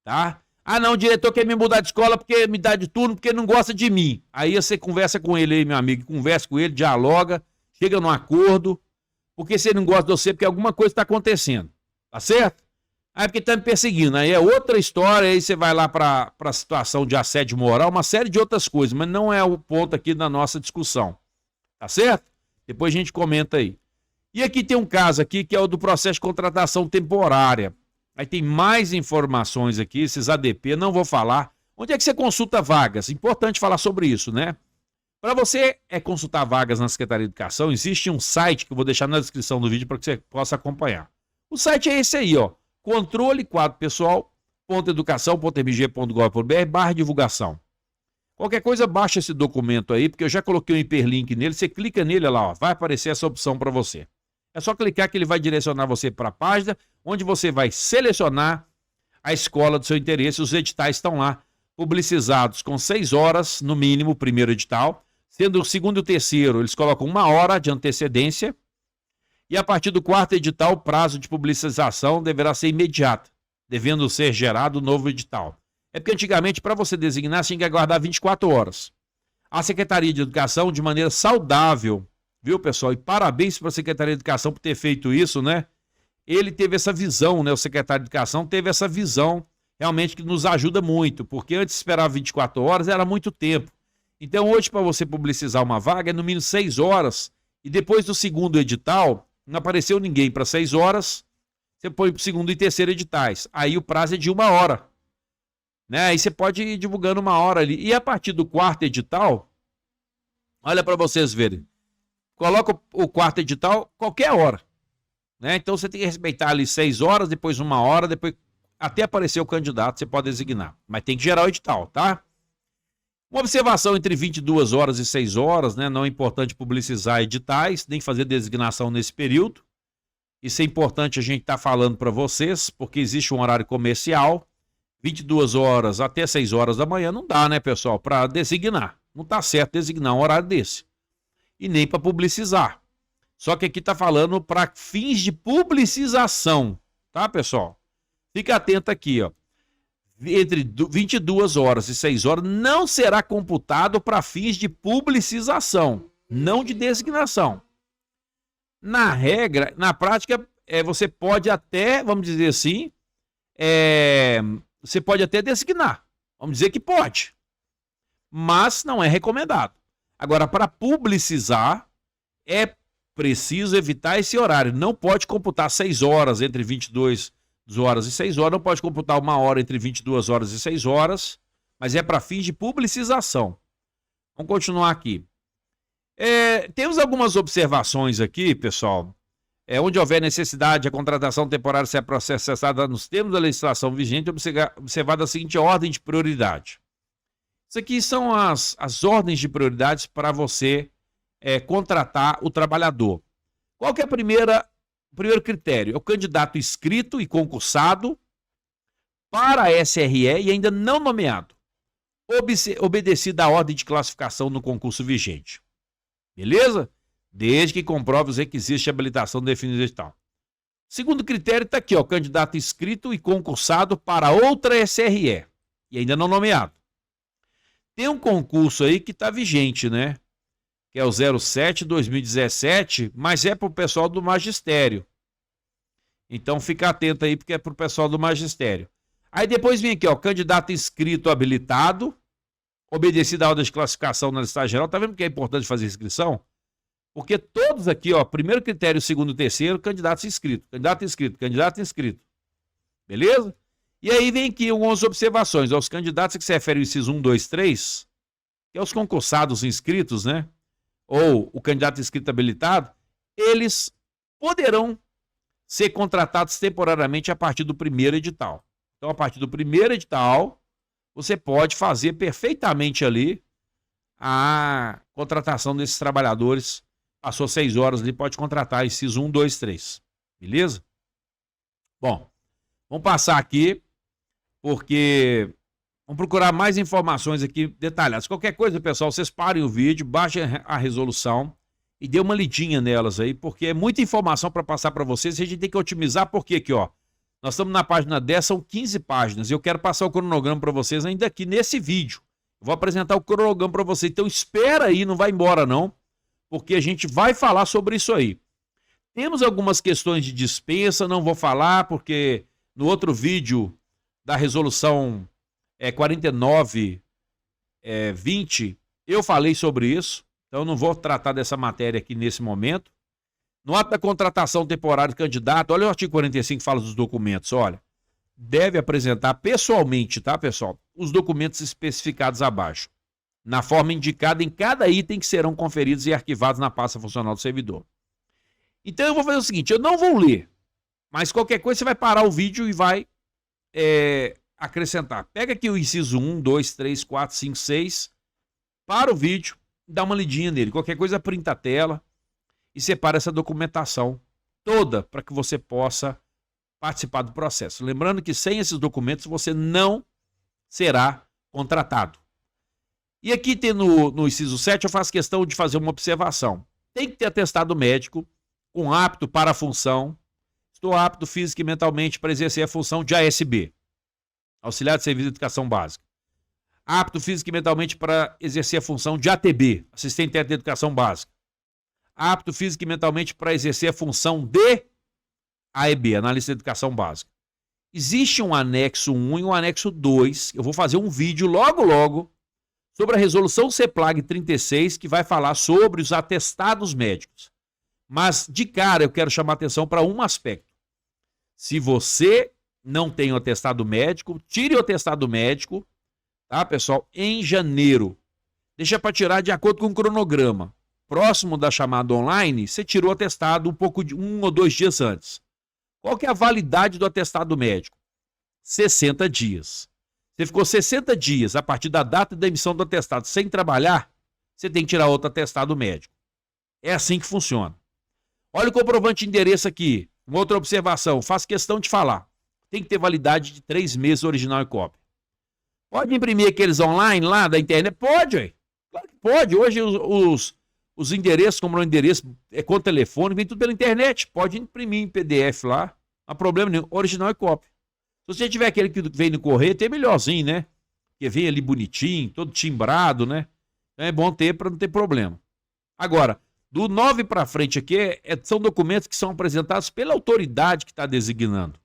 tá? Ah, não, o diretor quer me mudar de escola porque me dá de turno, porque não gosta de mim. Aí você conversa com ele aí, meu amigo, conversa com ele, dialoga, chega num acordo, porque se ele não gosta de você, porque alguma coisa está acontecendo, tá certo? Aí porque está me perseguindo, aí é outra história, aí você vai lá para a situação de assédio moral, uma série de outras coisas, mas não é o ponto aqui da nossa discussão, tá certo? Depois a gente comenta aí. E aqui tem um caso aqui que é o do processo de contratação temporária. Aí tem mais informações aqui, esses ADP, não vou falar. Onde é que você consulta vagas? Importante falar sobre isso, né? Para você consultar vagas na Secretaria de Educação, existe um site que eu vou deixar na descrição do vídeo para que você possa acompanhar. O site é esse aí, ó. controlequadropessoal.educação.mg.gov.br/divulgação. Qualquer coisa, baixa esse documento aí, porque eu já coloquei um hiperlink nele, você clica nele, olha lá, ó, vai aparecer essa opção para você. É só clicar que ele vai direcionar você para a página, onde você vai selecionar a escola do seu interesse. Os editais estão lá, publicizados com 6 horas, no mínimo, o primeiro edital. Sendo o segundo e o terceiro, eles colocam 1 hora de antecedência. E a partir do quarto edital, o prazo de publicização deverá ser imediato, devendo ser gerado o novo edital. É porque antigamente, para você designar, você tinha que aguardar 24 horas. A Secretaria de Educação, de maneira saudável, viu, pessoal? E parabéns para a Secretaria de Educação por ter feito isso, né? Ele teve essa visão, né? O secretário de Educação teve essa visão realmente que nos ajuda muito, porque antes esperar 24 horas era muito tempo. Então hoje, para você publicizar uma vaga, é no mínimo 6 horas, e depois do segundo edital, não apareceu ninguém para 6 horas, você põe para o segundo e terceiro editais. Aí o prazo é de 1 hora. Né? Aí você pode ir divulgando 1 hora ali. E a partir do quarto edital, olha para vocês verem, coloca o quarto edital qualquer hora. Né? Então você tem que respeitar ali 6 horas, depois 1 hora, depois até aparecer o candidato, você pode designar. Mas tem que gerar o edital, tá? Uma observação entre 22 horas e 6 horas, né? Não é importante publicizar editais, nem fazer designação nesse período. Isso é importante a gente estar falando para vocês, porque existe um horário comercial. 22 horas até 6 horas da manhã não dá, né, pessoal, para designar. Não está certo designar um horário desse. E nem para publicizar. Só que aqui está falando para fins de publicização, tá, pessoal? Fica atento aqui, ó. Entre 22 horas e 6 horas não será computado para fins de publicização, não de designação. Na regra, na prática, você pode até, vamos dizer assim, você pode até designar. Vamos dizer que pode. Mas não é recomendado. Agora, para publicizar, é preciso evitar esse horário. Não pode computar 6 horas entre 22 horas e 6 horas. Não pode computar 1 hora entre 22 horas e 6 horas. Mas é para fins de publicização. Vamos continuar aqui. Temos algumas observações aqui, pessoal. Onde houver necessidade, a contratação temporária será processada nos termos da legislação vigente, observada a seguinte ordem de prioridade. Isso aqui são as ordens de prioridades para você contratar o trabalhador. Qual que é o primeiro critério? É o candidato inscrito e concursado para a SRE e ainda não nomeado, obedecida a ordem de classificação no concurso vigente. Beleza? Desde que comprove os requisitos de habilitação definidos e tal. Segundo critério está aqui, ó, candidato inscrito e concursado para outra SRE e ainda não nomeado. Tem um concurso aí que está vigente, né? Que é o 07/2017, mas é para o pessoal do magistério. Então fica atento aí, porque é para o pessoal do magistério. Aí depois vem aqui, ó, candidato inscrito habilitado, obedecido à ordem de classificação na lista geral. Tá vendo que é importante fazer inscrição? Porque todos aqui, ó, primeiro critério, segundo e terceiro, candidato inscrito, candidato inscrito, candidato inscrito. Beleza? E aí vem aqui algumas observações. Os candidatos que se referem ao inciso 1, 2, 3, que é os concursados inscritos, né? Ou o candidato inscrito habilitado, eles poderão ser contratados temporariamente a partir do primeiro edital. Então, a partir do primeiro edital, você pode fazer perfeitamente ali a contratação desses trabalhadores. Passou 6 horas ali, pode contratar inciso 1, 2, 3. Beleza? Bom, vamos passar aqui, porque vamos procurar mais informações aqui detalhadas. Qualquer coisa, pessoal, vocês parem o vídeo, baixem a resolução e dê uma lidinha nelas aí, porque é muita informação para passar para vocês e a gente tem que otimizar, porque aqui, ó, nós estamos na página 10, são 15 páginas, e eu quero passar o cronograma para vocês ainda aqui nesse vídeo. Eu vou apresentar o cronograma para vocês, então espera aí, não vai embora não, porque a gente vai falar sobre isso aí. Temos algumas questões de dispensa, não vou falar, porque no outro vídeo da resolução 49-20, eu falei sobre isso, então eu não vou tratar dessa matéria aqui nesse momento. No ato da contratação temporária de candidato, olha o artigo 45 que fala dos documentos, olha, deve apresentar pessoalmente, tá, pessoal, os documentos especificados abaixo, na forma indicada em cada item que serão conferidos e arquivados na pasta funcional do servidor. Então eu vou fazer o seguinte, eu não vou ler, mas qualquer coisa você vai parar o vídeo e vai acrescentar. Pega aqui o inciso 1, 2, 3, 4, 5, 6, para o vídeo, dá uma lidinha nele. Qualquer coisa, printa a tela e separa essa documentação toda para que você possa participar do processo. Lembrando que sem esses documentos você não será contratado. E aqui tem no inciso 7, eu faço questão de fazer uma observação. Tem que ter atestado médico com apto para a função. Estou apto física e mentalmente para exercer a função de ASB, Auxiliar de Serviço de Educação Básica. Apto física e mentalmente para exercer a função de ATB, Assistente Técnico de Educação Básica. Apto física e mentalmente para exercer a função de AEB, Analista de Educação Básica. Existe um anexo 1 e um anexo 2. Eu vou fazer um vídeo logo sobre a resolução CEPLAG 36, que vai falar sobre os atestados médicos. Mas, de cara, eu quero chamar a atenção para um aspecto. Se você não tem o atestado médico, tire o atestado médico, tá, pessoal? Em janeiro. Deixa para tirar de acordo com o cronograma. Próximo da chamada online, você tirou o atestado um ou 2 dias antes. Qual que é a validade do atestado médico? 60 dias. Você ficou 60 dias a partir da data da emissão do atestado sem trabalhar, você tem que tirar outro atestado médico. É assim que funciona. Olha o comprovante de endereço aqui. Uma outra observação, faço questão de falar. Tem que ter validade de 3 meses original e cópia. Pode imprimir aqueles online lá da internet? Pode, ué. Claro que pode. Hoje os endereços, como o endereço com telefone, vem tudo pela internet. Pode imprimir em PDF lá. Não há problema nenhum. Original e cópia. Se você tiver aquele que vem no correio, tem melhorzinho, né? Que vem ali bonitinho, todo timbrado, né? Então é bom ter para não ter problema. Agora, do 9 para frente aqui, são documentos que são apresentados pela autoridade que está designando.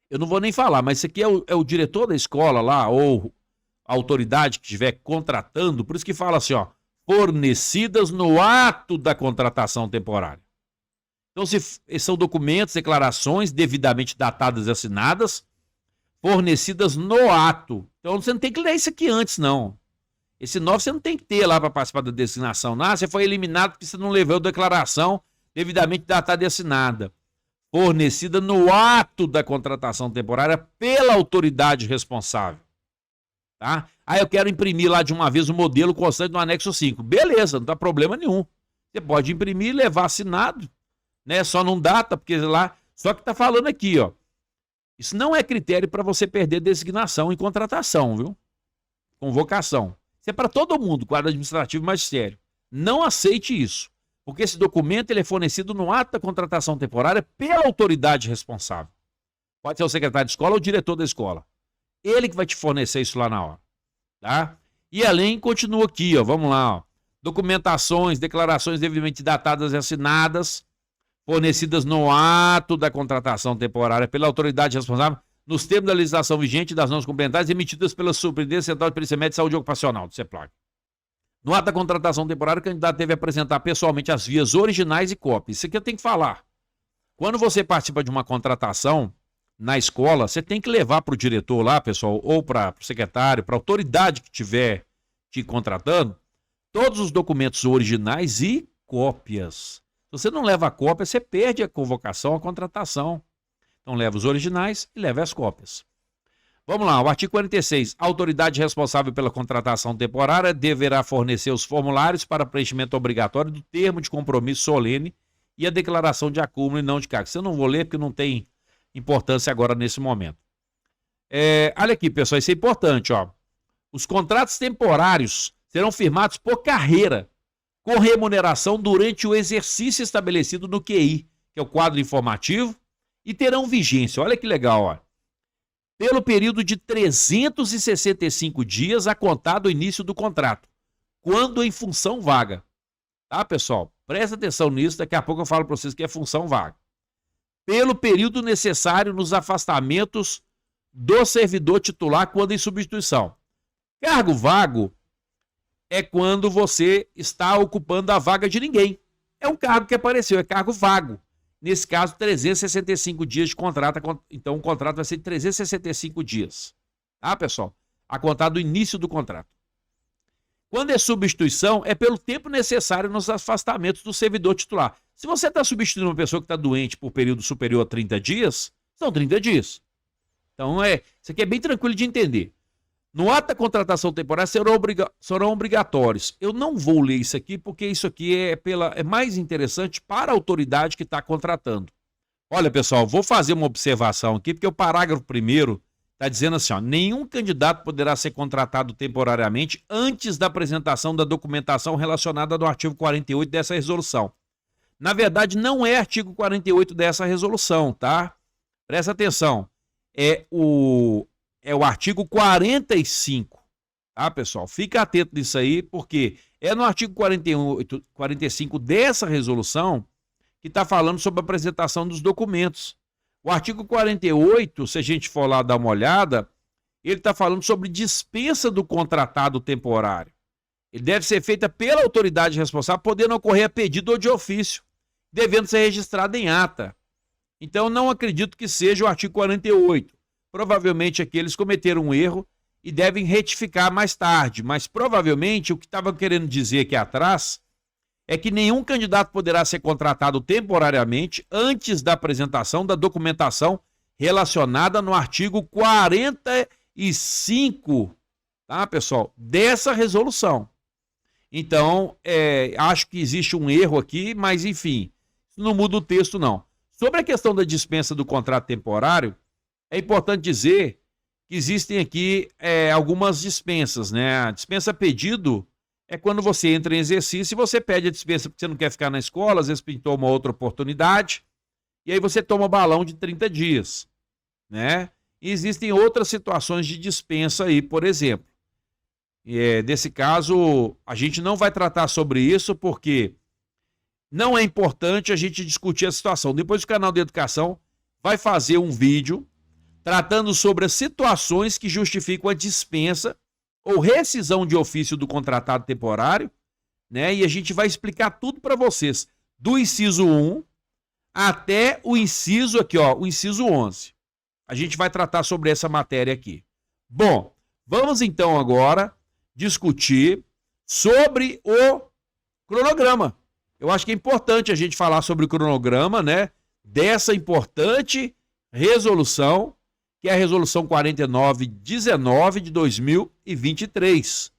Eu não vou nem falar, mas isso aqui é o diretor da escola lá, ou a autoridade que estiver contratando, por isso que fala assim, ó, fornecidas no ato da contratação temporária. Então, são documentos, declarações devidamente datadas e assinadas, fornecidas no ato. Então, você não tem que ler isso aqui antes, não. Esse 9 você não tem que ter lá para participar da designação. Não, você foi eliminado porque você não levou a declaração devidamente datada e assinada. Fornecida no ato da contratação temporária pela autoridade responsável. Tá? Aí eu quero imprimir lá de uma vez o modelo constante do anexo 5. Beleza, não dá problema nenhum. Você pode imprimir e levar assinado, né? Só não data, porque lá... Só que tá falando aqui, ó. Isso não é critério para você perder designação em contratação, viu? Convocação. Isso é para todo mundo, quadro administrativo e magistério. Não aceite isso. Porque esse documento ele é fornecido no ato da contratação temporária pela autoridade responsável. Pode ser o secretário de escola ou o diretor da escola. Ele que vai te fornecer isso lá na hora. Tá? E além, continua aqui, ó. Vamos lá, ó. Documentações, declarações devidamente datadas e assinadas, fornecidas no ato da contratação temporária pela autoridade responsável, nos termos da legislação vigente e das normas complementares emitidas pela Superintendência Central de Perícia Médica e Saúde Ocupacional, do CEPLAG. No ato da contratação temporária, o candidato deve apresentar pessoalmente as vias originais e cópias. Isso aqui eu tenho que falar. Quando você participa de uma contratação na escola, você tem que levar para o diretor lá, pessoal, ou para o secretário, para a autoridade que estiver te contratando, todos os documentos originais e cópias. Se você não leva a cópia, você perde a convocação, a contratação. Então leva os originais e leva as cópias. Vamos lá, o artigo 46. A autoridade responsável pela contratação temporária deverá fornecer os formulários para preenchimento obrigatório do termo de compromisso solene e a declaração de acúmulo e não de cargo. Isso eu não vou ler porque não tem importância agora nesse momento. Olha aqui, pessoal, isso é importante, ó. Os contratos temporários serão firmados por carreira, com remuneração durante o exercício estabelecido no QI, que é o quadro informativo, e terão vigência. Olha que legal, ó. Pelo período de 365 dias a contar do início do contrato, quando em função vaga. Tá, pessoal? Presta atenção nisso, daqui a pouco eu falo para vocês que é função vaga. Pelo período necessário nos afastamentos do servidor titular quando em substituição. Cargo vago é quando você está ocupando a vaga de ninguém. É um cargo que apareceu, é cargo vago. Nesse caso, 365 dias de contrato. Então, o contrato vai ser de 365 dias. Tá, pessoal? A contar do início do contrato. Quando é substituição, é pelo tempo necessário nos afastamentos do servidor titular. Se você está substituindo uma pessoa que está doente por período superior a 30 dias, são 30 dias. Então, isso aqui é bem tranquilo de entender. No ato da contratação temporária serão obrigatórios. Eu não vou ler isso aqui porque isso aqui é mais interessante para a autoridade que está contratando. Olha, pessoal, vou fazer uma observação aqui, porque o parágrafo 1º está dizendo assim, ó, nenhum candidato poderá ser contratado temporariamente antes da apresentação da documentação relacionada no artigo 48 dessa resolução. Na verdade, não é artigo 48 dessa resolução, tá? Presta atenção. É o artigo 45, tá, pessoal? Fica atento nisso aí, porque é no artigo 45 dessa resolução que está falando sobre a apresentação dos documentos. O artigo 48, se a gente for lá dar uma olhada, ele está falando sobre dispensa do contratado temporário. Ele deve ser feita pela autoridade responsável, podendo ocorrer a pedido ou de ofício, devendo ser registrado em ata. Então, não acredito que seja o artigo 48. Provavelmente aqui eles cometeram um erro e devem retificar mais tarde, mas provavelmente o que estavam querendo dizer aqui atrás é que nenhum candidato poderá ser contratado temporariamente antes da apresentação da documentação relacionada no artigo 45, tá, pessoal, dessa resolução. Então, acho que existe um erro aqui, mas enfim, não muda o texto não. Sobre a questão da dispensa do contrato temporário, é importante dizer que existem aqui algumas dispensas, né? A dispensa pedido é quando você entra em exercício e você pede a dispensa porque você não quer ficar na escola, às vezes pintou uma outra oportunidade, e aí você toma balão de 30 dias, né? E existem outras situações de dispensa aí, por exemplo. Nesse caso, a gente não vai tratar sobre isso porque não é importante a gente discutir a situação. Depois o canal de educação vai fazer um vídeo tratando sobre as situações que justificam a dispensa ou rescisão de ofício do contratado temporário, né? E a gente vai explicar tudo para vocês, do inciso 1 até o inciso aqui, ó, o inciso 11. A gente vai tratar sobre essa matéria aqui. Bom, vamos então agora discutir sobre o cronograma. Eu acho que é importante a gente falar sobre o cronograma, né? Dessa importante resolução, que é a resolução 4919 de 2023.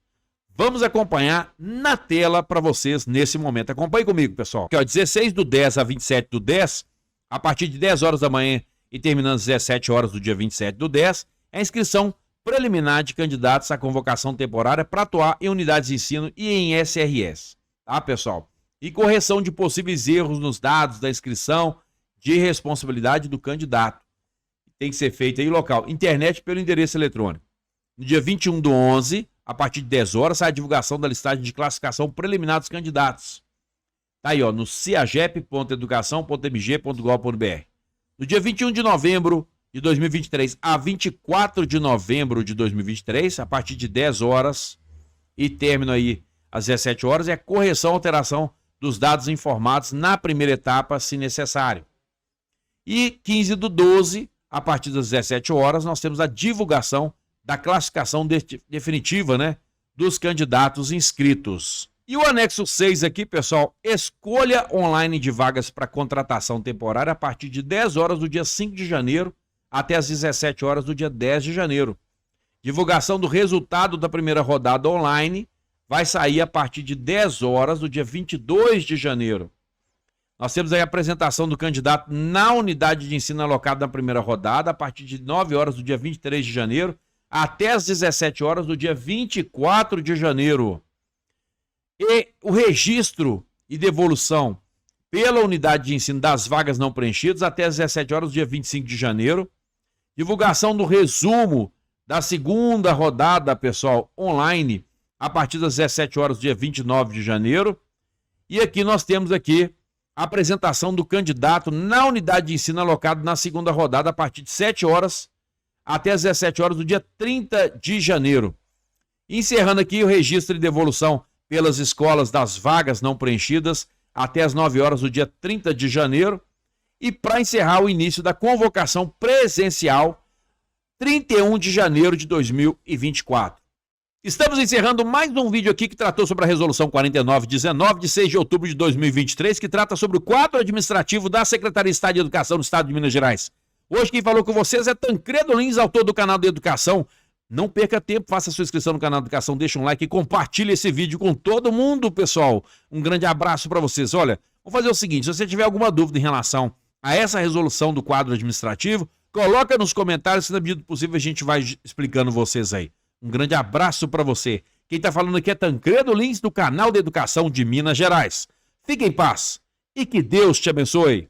Vamos acompanhar na tela para vocês nesse momento. Acompanhe comigo, pessoal. Aqui, ó, 16/10 a 27/10, a partir de 10 horas da manhã e terminando às 17 horas do dia 27/10, é a inscrição preliminar de candidatos à convocação temporária para atuar em unidades de ensino e em SRS. Tá, pessoal? E correção de possíveis erros nos dados da inscrição de responsabilidade do candidato. Tem que ser feito aí local. Internet pelo endereço eletrônico. No dia 21/11, a partir de 10 horas, sai a divulgação da listagem de classificação preliminar dos candidatos. Tá aí, ó, no ciagep.educação.mg.gov.br. No dia 21 de novembro de 2023 a 24 de novembro de 2023, a partir de 10 horas e término aí às 17 horas, é a correção, alteração dos dados informados na primeira etapa, se necessário. E 15/12, a partir das 17 horas, nós temos a divulgação da classificação definitiva, né, dos candidatos inscritos. E o anexo 6 aqui, pessoal, escolha online de vagas para contratação temporária a partir de 10 horas do dia 5 de janeiro até as 17 horas do dia 10 de janeiro. Divulgação do resultado da primeira rodada online vai sair a partir de 10 horas do dia 22 de janeiro. Nós temos aí a apresentação do candidato na unidade de ensino alocada na primeira rodada, a partir de 9 horas do dia 23 de janeiro, até as 17 horas do dia 24 de janeiro. E o registro e devolução pela unidade de ensino das vagas não preenchidas até as 17 horas do dia 25 de janeiro. Divulgação do resumo da segunda rodada, pessoal, online, a partir das 17 horas do dia 29 de janeiro. E aqui nós temos aqui a apresentação do candidato na unidade de ensino alocado na segunda rodada, a partir de 7 horas até as 17 horas do dia 30 de janeiro. Encerrando aqui o registro e devolução pelas escolas das vagas não preenchidas até as 9 horas do dia 30 de janeiro. E para encerrar o início da convocação presencial, 31 de janeiro de 2024. Estamos encerrando mais um vídeo aqui que tratou sobre a resolução 4919 de 6 de outubro de 2023, que trata sobre o quadro administrativo da Secretaria de Estado de Educação do Estado de Minas Gerais. Hoje quem falou com vocês é Tancredo Lins, autor do canal de Educação. Não perca tempo, faça sua inscrição no canal Educação, deixa um like e compartilhe esse vídeo com todo mundo, pessoal. Um grande abraço para vocês. Olha, vamos fazer o seguinte, se você tiver alguma dúvida em relação a essa resolução do quadro administrativo, coloca nos comentários, se na medida do possível a gente vai explicando vocês aí. Um grande abraço para você. Quem está falando aqui é Tancredo Lins, do canal de Educação de Minas Gerais. Fique em paz e que Deus te abençoe.